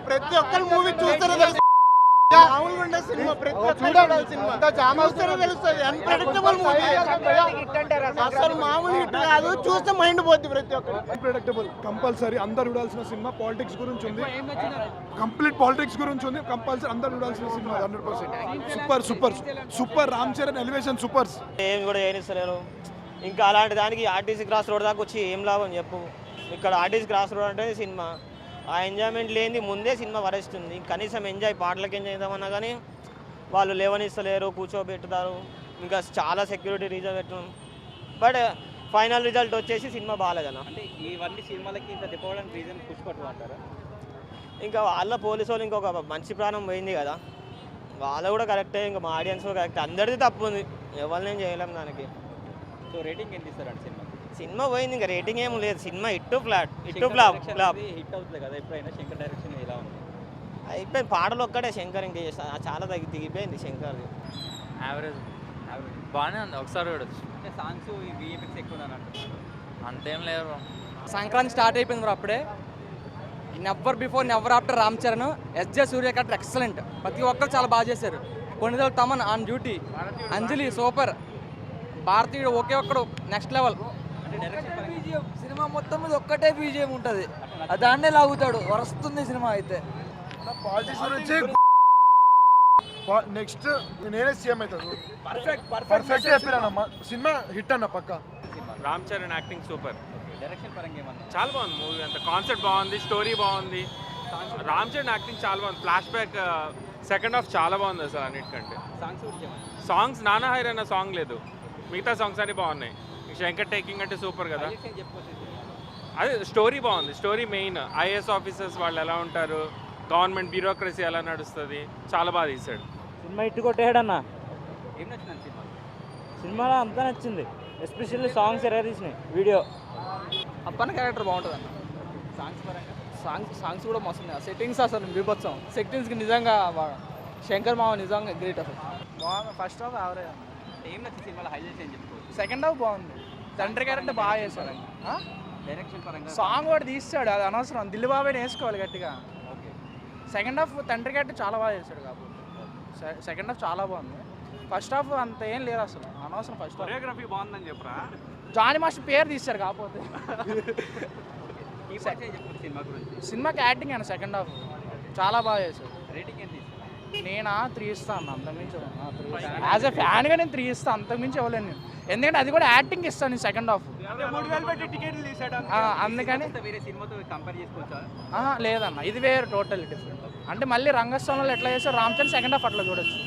ప్రతి ఒక్కరు మూవీ చూస్తారో తెలుసు. మామూలుగా ఉండే సినిమా ప్రతి ఒక్కరు సినిమా చూస్తారో తెలుస్తుంది. అన్ప్రెడిక్టబుల్ మూవీ, అసలు మామూలు హిట్ కాదు. చూస్తే మైండ్ పోద్ది ప్రతి ఒక్కరు. అన్ప్రెడిక్టబుల్ కంపల్సరీ అందరు చూడాల్సిన సినిమా. పాలిటిక్స్ గురించి ఉంది, కంప్లీట్ పాలిటిక్స్ గురించి ఉంది. కంపల్సరీ అందరు చూడాల్సిన cinema. 100% super super super. Ram Charan elevation supers. ఏం కూడా ఏనిస్తలేరు. ఇంకా అలాంటి దానికి ఆర్టీసీ క్రాస్ రోడ్ దాకా వచ్చి ఏం లాభం చెప్పు. ఇక్కడ ఆర్టీసీ క్రాస్ రోడ్ అంటే సినిమా, ఆ ఎంజాయ్మెంట్ లేని ముందే సినిమా వరేస్తుంది. కనీసం ఎంజాయ్ పాటలకు ఎంజాయ్ చేద్దామన్నా కానీ వాళ్ళు లేవనిస్తలేరు, కూర్చోబెట్టుతారు. ఇంకా చాలా సెక్యూరిటీ రీజన్ పెట్టడం. బట్ ఫైనల్ రిజల్ట్ వచ్చేసి సినిమా బాగాలేదన్న. అంటే ఇవన్నీ సినిమాలకి ఇంత తిప్పడానికి రీజన్ పుష్పట్టు అంటారా? ఇంకా వాళ్ళ పోలీసు వాళ్ళు ఇంకొక మంచి ప్రాణం పోయింది కదా, వాళ్ళు కూడా కరెక్టే. ఇంకా మా ఆడియన్స్ కూడా కరెక్ట్. అందరిది తప్పు ఉంది, ఎవరినేం చేయలేం దానికి. సో రేటింగ్ ఎంత ఇస్తారండి సినిమా? సినిమా పోయింది, ఇంకా రేటింగ్ ఏం లేదు. Cinema hit flat, hit flop. Hit అవుతుంది కదా ఎప్పుడైనా. శంకర్ డైరెక్షన్ ఎలా ఉంది? అయిపోయింది. పాటలు ఒక్కటే శంకర్ ఇంకా చాలా దిగిపోయింది శంకర్ది. యావరేజ్ బాగానే ఉంది, ఒకసారి చూడొచ్చు. అంటే సాంగ్స్ విఎఫ్ఎక్స్ ఎక్కువ ఉందని అంటున్నారు. అంతేం లేదు. సంక్రాంతి స్టార్ట్ అయిపోయింది బ్రో అప్పుడే. Never before never after Ram Charan. SJ Surya cut excellent. ప్రతి ఒక్కరు చాలా బాగా చేశారు. కొన్నిదల Thaman on duty, Anjali super, భారతీయుడు ఒకే ఒక్కడు నెక్స్ట్ లెవెల్. సినిమా మొత్తం మీద ఒక్కటే బీజిఎం ఉంటుంది, దాన్నే లాగుతాడు. వస్తుంది సినిమా అయితే. పాలిటిక్స్ గురించి నెక్స్ట్ నేనే సీఎం అవుతాను. పర్ఫెక్ట్ చెప్పినా సినిమా హిట్ అన్న పక్క. Ram Charan acting super. Direction పరంగా ఏమన్నా? చాలా బాగుంది మూవీ, అంత కాన్సెప్ట్ బాగుంది, స్టోరీ బాగుంది. రామ్ చరణ్ యాక్టింగ్ చాలా బాగుంది. ఫ్లాష్ బ్యాక్ సెకండ్ హాఫ్ చాలా బాగుంది అసలు అన్నిటికంటే. సాంగ్స్ గురించి ఏమన్నా? సాంగ్స్ నానా హైర్ అన్న సాంగ్ లేదు, మిగతా సాంగ్స్ అన్ని బాగున్నాయి. శంకర్ టేకింగ్ అంటే సూపర్ కదా. అదే స్టోరీ బాగుంది. Story main. ఐఏఎస్ ఆఫీసర్స్ వాళ్ళు ఎలా ఉంటారు, గవర్నమెంట్ బ్యూరోక్రసీ ఎలా నడుస్తుంది, చాలా బాగా తీశాడు. సినిమా ఇట్టు కొట్టేయడన్న. ఏం నచ్చింది సినిమా? సినిమాలో అంతా నచ్చింది, ఎస్పెషల్లీ సాంగ్స్ ఎర్ర తీసినాయి. వీడియో అప్పన్న క్యారెక్టర్ బాగుంటుంది అన్న. సాంగ్స్ పరంగా? సాంగ్స్ కూడా మస్తు. సెట్టింగ్స్ అసలు బీభత్సం. సెట్టింగ్స్కి నిజంగా శంకర్ మామ నిజంగా గ్రేట్ అసలు. బాగుంది. ఫస్ట్ హాఫ్ యావరేజ్ అన్న. ఏం నచ్చింది సినిమాలో హైలైట్స్ ఏం చెప్పుకోవచ్చు? సెకండ్ హాఫ్ బాగుంది. తండ్రి క్యారెక్టర్ బాగా చేశాడు. డైరెక్షన్ పరంగా? సాంగ్ కూడా తీస్తాడు, అది అనవసరం. దిల్ బాబాయ్ వేసుకోవాలి గట్టిగా. ఓకే. సెకండ్ హాఫ్ తండ్రి క్యారెక్టర్ చాలా బాగా చేశాడు కాబట్టి సెకండ్ హాఫ్ చాలా బాగుంది. ఫస్ట్ హాఫ్ అంత ఏం లేదు అసలు, అనవసరం. ఫస్ట్ కొరియోగ్రఫీ బాగుందని చెప్పరా? జానీ మాస్టర్ పేరు తీశారు కాకపోతే. సినిమా గురించి? సినిమాకి యాక్టింగ్ అయినా సెకండ్ హాఫ్ చాలా బాగా చేశాడు. రేటింగ్ ఎంత ఇస్తారు? నేనా 3 ఇస్తాను, అంతకుమించి. యాజ్ ఎ ఫ్యాన్గా నేను 3 ఇస్తాను, అంతకుమించి ఇవ్వలేను నేను. ఎందుకంటే అది కూడా యాక్టింగ్ ఇస్తాను నేను సెకండ్ హాఫ్. అందుకని వేరే సినిమాతో కంపేర్ చేసుకోవచ్చా? లేదన్న, ఇది వేరే టోటల్ డిఫరెంట్. అంటే మళ్ళీ రంగస్థలంలో ఎట్లా చేస్తారు రామ్ చరణ్ సెకండ్ హాఫ్ అట్లా చూడొచ్చు.